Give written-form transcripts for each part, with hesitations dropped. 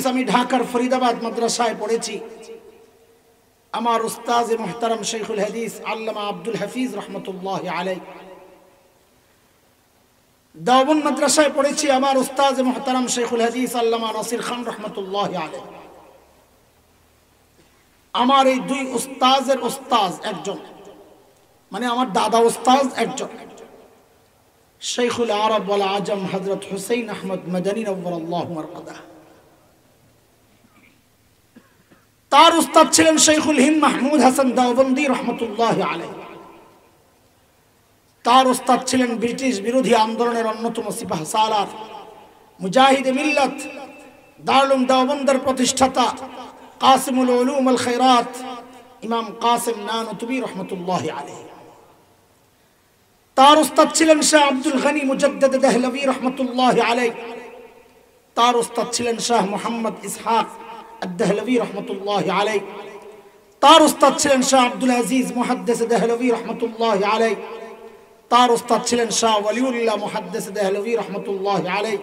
আমি ঢাকার ফরিদাবাদ মাদ্রাসায় পড়েছি। আমার উস্তাজ মুহতারাম শেখুল হাদিস আল্লামা আব্দুল হাফিজ রহমতুল্লাহ আলাইহি। দেওবন্দ মাদ্রাসায় পড়েছি। আমার উস্তাজ মুহতারাম শেখুল হাদিস আল্লামা নাসির খান রহমতুল্লাহ আলাইহি। আমার এই দুই উস্তাজের উস্তাজ একজন, মানে আমার দাদা উস্তাজ একজন, শেখুল আরব ওয়াল আজম হযরত হুসাইন আহমদ মাদানী নওয়ারাল্লাহু মারকাদাহ। তার উস্তাদ ছিলেন শেখুল হিন্দ মাহমুদ হাসান দেওবন্দি রহমতুল্লাহ আলাইহি। তার উস্তাদ ছিলেন ব্রিটিশ বিরোধী আন্দোলনের অন্যতম সিপাহ সালার মুজাহিদে মিল্লাত দারুল দেওবন্দের প্রতিষ্ঠাতা কাসিমুল উলুম আল খায়রাত ইমাম কাসিম নানুতুবি রহমতুল্লাহ আলাইহি। তার উস্তাদ ছিলেন শাহ আব্দুল গনি মুজাদ্দিদ দেহলভী রহমতুল্লাহ আলাইহি। তার উস্তাদ ছিলেন শাহ মুহাম্মদ ইসহাক আদ-দেহলভী রহমতুল্লাহ আলাইহি। তার উস্তাদ ছিলেন শাহ আব্দুল আজিজ মুহাদ্দিস দেহলভী রহমতুল্লাহ আলাইহি। তার উস্তাদ ছিলেন শাহ ওয়ালিউল্লাহ মুহাদ্দিস দেহলভী রহমতুল্লাহ আলাইহি।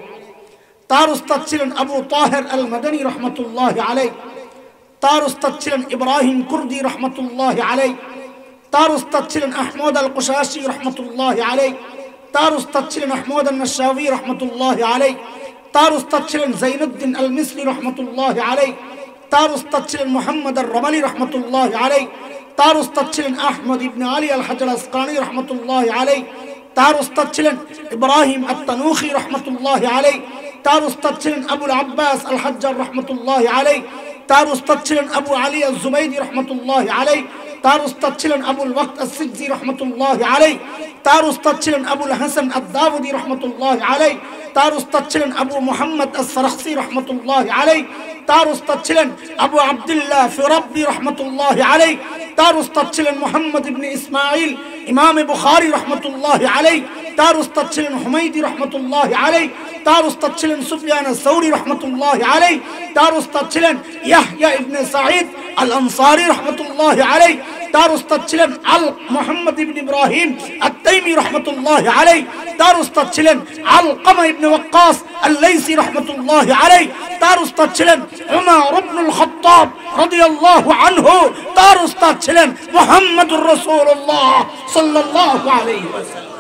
তার উস্তাদ ছিলেন আবু তাহের আল মাদানী রহমতুল্লাহ আলাইহি। তার উস্তাদ ছিলেন ইব্রাহিম কুর্দি রহমতুল্লাহ আলাইহি। তার উস্তাদ ছিলেন আহমদ আল কুশাশি রহমতুল্লাহ আলাইহি। তার উস্তাদ ছিলেন আহমদ আল নাশাবি রহমতুল্লাহ আলাইহি। তার উস্তাদ ছিলেন জৈনুদ্দিন আল মিসরি রহমতুল্লাহ আলাইহি। তার উস্তাদ ছিলেন মুহাম্মদ আর রমালি রহমতুল্লাহ আলাইহি। তার উস্তাদ ছিলেন আহমদ ইবনে আলী আল হাজার আসকানি রহমতুল্লাহ আলাইহি। তার উস্তাদ ছিলেন ইব্রাহিম আত-তানুখি রহমতুল্লাহ আলাইহি। তার উস্তাদ ছিলেন আবুল আব্বাস আল হাজ্জার রহমতুল্লাহ আলাইহি। তার উস্তাদ ছিলেন আবু আলী আজ-জুবাইদি রহমতুল্লাহ আলাইহি। তার উস্তাদ ছিলেন আবুল ওয়াক্ত আস-সিজি রহমতুল্লাহ আলাইহি। তার উস্তাদ ছিলেন আবুল হাসান আদ-দাউদি রহমতুল্লাহ আলাইহি। তার উস্তাদ ছিলেন আবু মুহাম্মদ আস-সারাখসি রহমতুল্লাহ আলাইহি। তার উস্তাদ ছিলেন আবু আব্দুল্লাহ ফিরাব্বি রহমতুল্লাহ আলাইহি। তার উস্তাদ ছিলেন মুহাম্মদ ইবনে ইসমাঈল ইমাম বুখারী রহমতুল্লাহ আলাইহি। তার উস্তাদ ছিলেন হুমায়দি রহমতুল্লাহ আলাইহি। তার উস্তাদ ছিলেন সুফিয়ান আস-সাউরি রহমতুল্লাহ আলাইহি। তার উস্তাদ ছিলেন ইয়াহইয়া ইবনে সাঈদ আল আনসারী রহমতুল্লাহ আলাইহি। তার উস্তাদ ছিলেন আল মুহাম্মদ ইবনে ইব্রাহিম আত-তাইমি রহমতুল্লাহ আলাইহি। তার উস্তাদ ছিলেন আলকামা ইবনে ওয়াক্কাস আল-লাইসি রহমতুল্লাহ আলাইহি। তার উস্তাদ ছিলেন উমর ইবনুল খাত্তাব রাদিয়াল্লাহু আনহু। তার উস্তাদ ছিলেন মুহাম্মদুর রাসূলুল্লাহ সাল্লাল্লাহু আলাইহি ওয়াসাল্লাম।